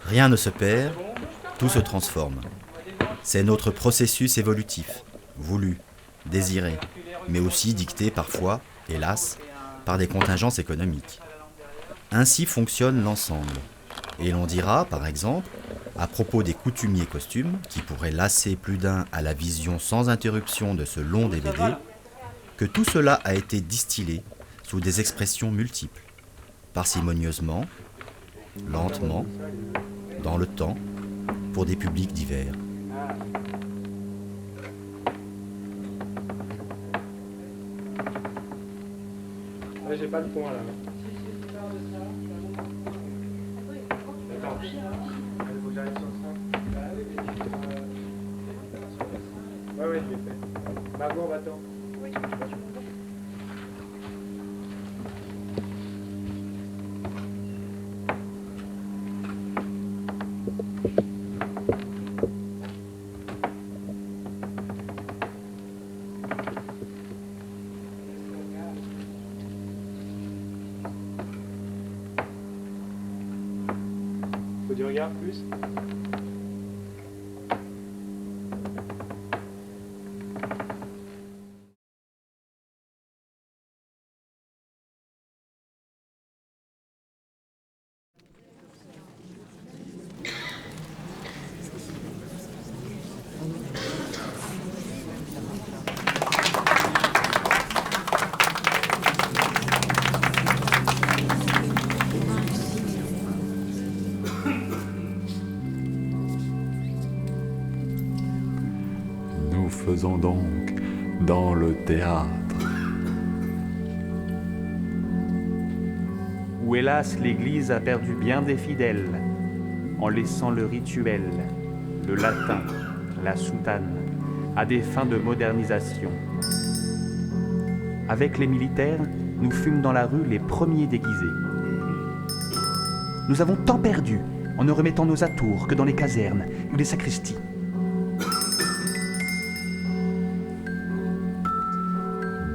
Rien ne se perd, tout se transforme. C'est notre processus évolutif, voulu, désiré, mais aussi dicté parfois, hélas, par des contingences économiques. Ainsi fonctionne l'ensemble. Et l'on dira, par exemple, à propos des coutumiers costumes, qui pourraient lasser plus d'un à la vision sans interruption de ce long DVD, que tout cela a été distillé sous des expressions multiples, parcimonieusement, lentement, dans le temps, pour des publics divers. Ouais, j'ai pas le point là. Attends. Il faut que j'arrive sur ça. Ouais, je l'ai fait. Margot, va-t'en. Faut du regard plus. Nous faisons donc dans le théâtre. Où hélas l'Église a perdu bien des fidèles, en laissant le rituel, le latin, la soutane, à des fins de modernisation. Avec les militaires, nous fûmes dans la rue les premiers déguisés. Nous avons tant perdu en ne remettant nos atours que dans les casernes ou les sacristies.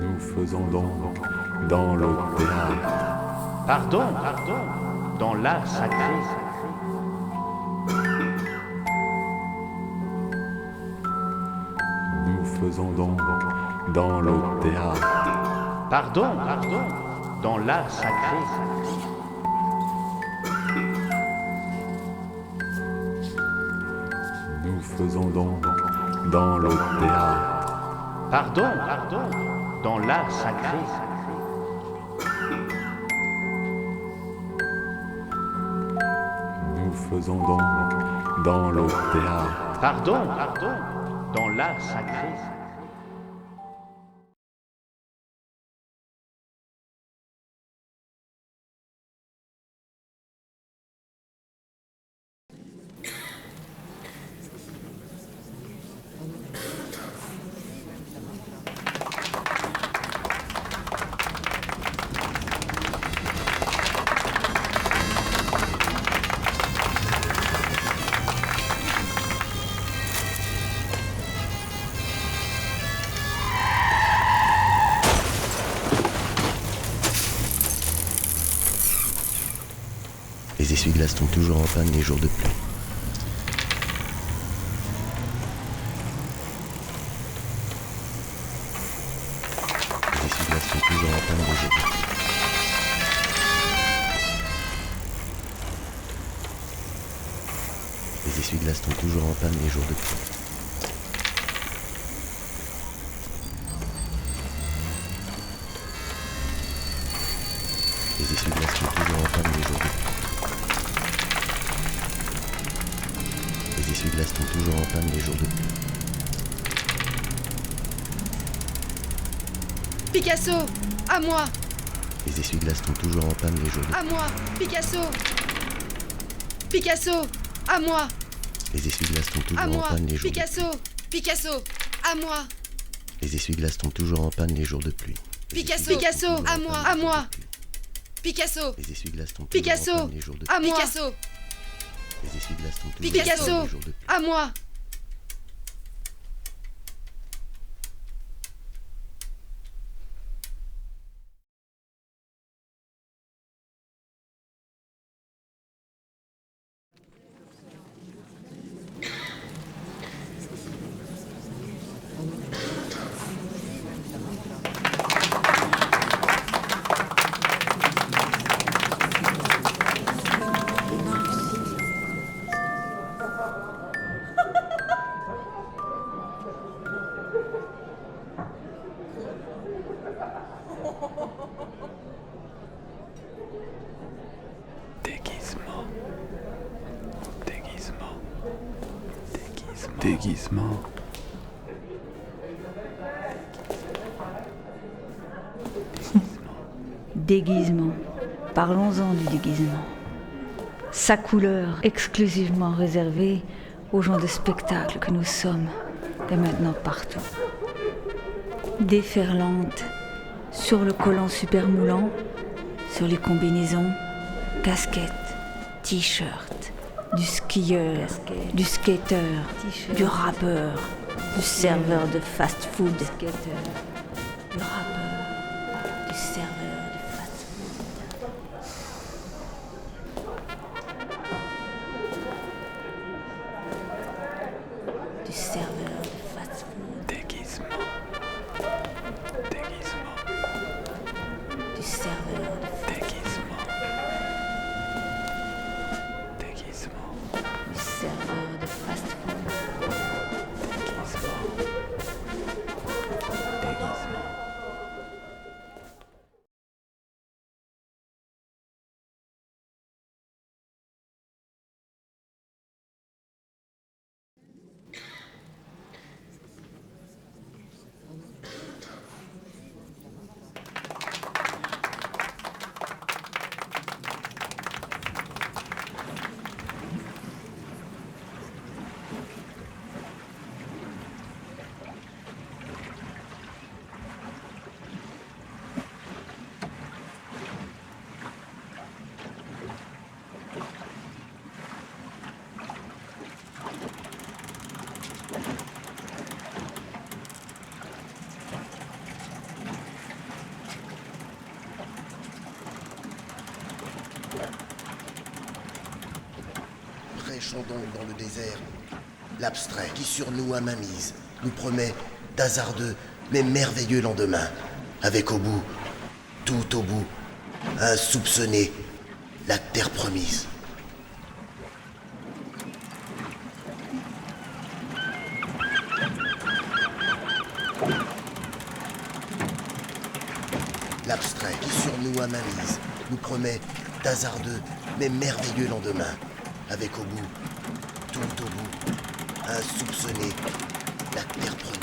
Nous faisons donc dans le théâtre. Pardon, dans l'art sacré. Nous faisons donc dans le théâtre. Pardon, dans l'art sacré. Nous faisons donc dans le théâtre. Pardon, dans l'art sacré. Nous faisons donc dans le théâtre. Pardon, dans l'art sacré. Les essuie-glaces tombent toujours en panne les jours de pluie. Les essuie-glaces tombent toujours en panne les jours de pluie. Les essuie-glaces tombent toujours en panne les jours de pluie. Les essuie-glaces tombent toujours en panne les jours de pluie. Les essuie-glaces tombent toujours en panne les jours de pluie. Picasso, à moi, Les essuie-glaces tombent toujours en panne les jours de pluie. à moi, Picasso. Picasso, à moi, Les essuie-glaces tombent toujours à en moi, panne les jours de pluie. Picasso. Picasso, à moi, Les essuie-glaces tombent toujours en panne les jours de pluie. Les Picasso. essuie-glaces Picasso, tombent toujours à en moi, panne à les jours moi. de pluie. Picasso, Les essuie-glaces tombent toujours en Picasso, panne les jours de pluie. à moi, Picasso. Les essuie-glaces tombent toujours en Picasso, panne les jours de pluie. à moi, Déguisement. Déguisement. Déguisement. Déguisement. Déguisement. Parlons-en du déguisement. Sa couleur exclusivement réservée aux gens de spectacle que nous sommes, et maintenant partout. Déferlante sur le collant super moulant, sur les combinaisons, casquettes, t-shirts, du skieur, du skater, du rappeur, du serveur de fast-food, du rappeur, du serveur de fast-food. Du serveur de fast-food. Déguisement. Déguisement. Du serveur de Déguisement. Déguisement. du serveur de fast-food. Déguisement. Déguisement. Prêchons donc dans le désert. L'abstrait qui sur nous a mainmise nous promet d'hasardeux mais merveilleux lendemains, avec au bout, tout au bout, insoupçonné, la terre promise. L'abstrait qui sur nous a mainmise nous promet d'hasardeux mais merveilleux lendemains, avec au bout, tout au bout, insoupçonné, la terre promise.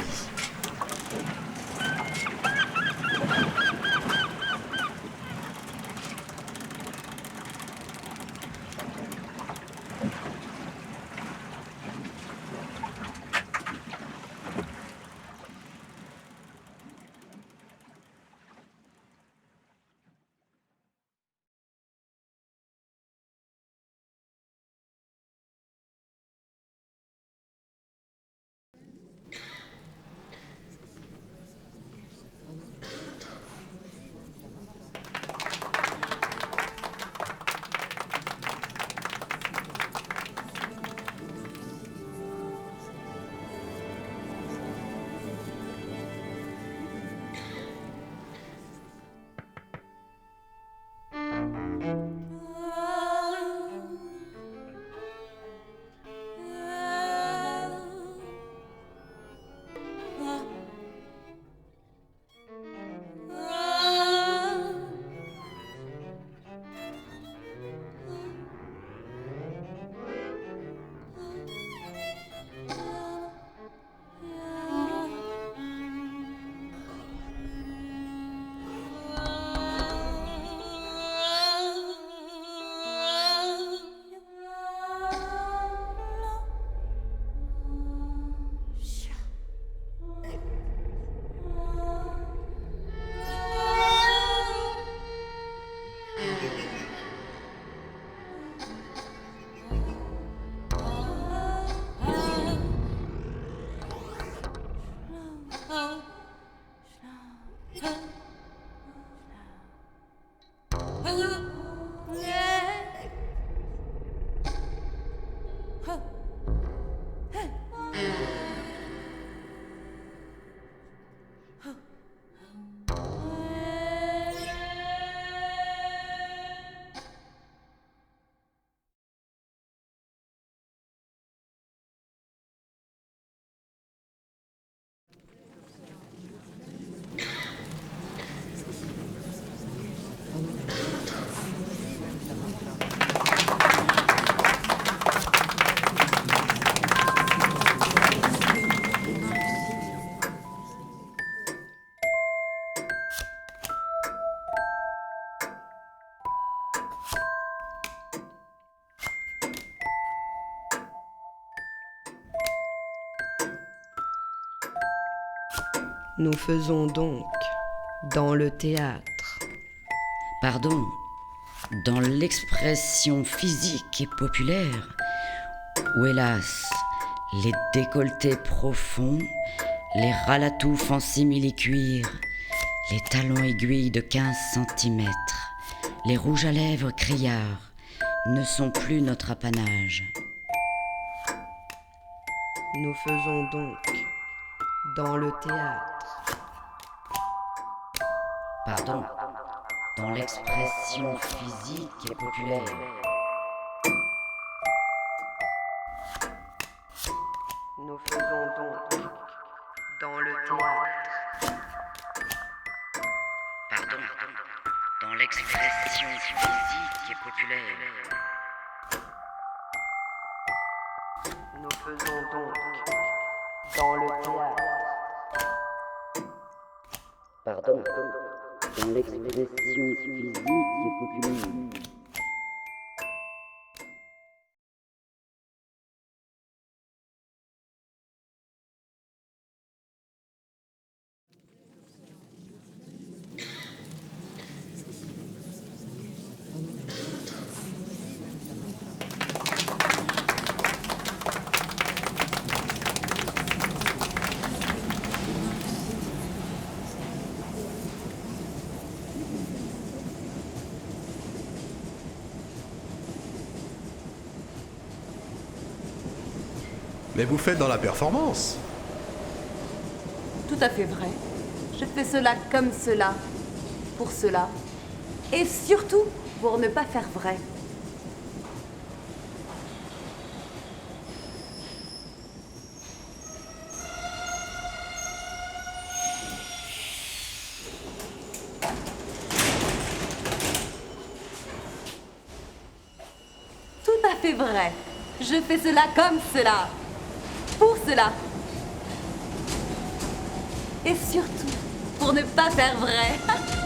Nous faisons donc dans le théâtre. Pardon, dans l'expression physique et populaire, où hélas, les décolletés profonds, les ralatoufs en simili-cuir, les talons aiguilles de 15 cm, les rouges à lèvres criards ne sont plus notre apanage. Nous faisons donc dans le théâtre. Pardon, dans l'expression physique et populaire. Nous faisons donc dans le théâtre. Pardon, dans l'expression physique et populaire. Nous faisons donc dans le théâtre. Pardon, dans l'expression physique et populaire. Mais vous faites dans la performance. Tout à fait vrai. Je fais cela comme cela, pour cela, et surtout pour ne pas faire vrai. Tout à fait vrai. Je fais cela comme cela, pour cela. Et surtout, pour ne pas faire vrai.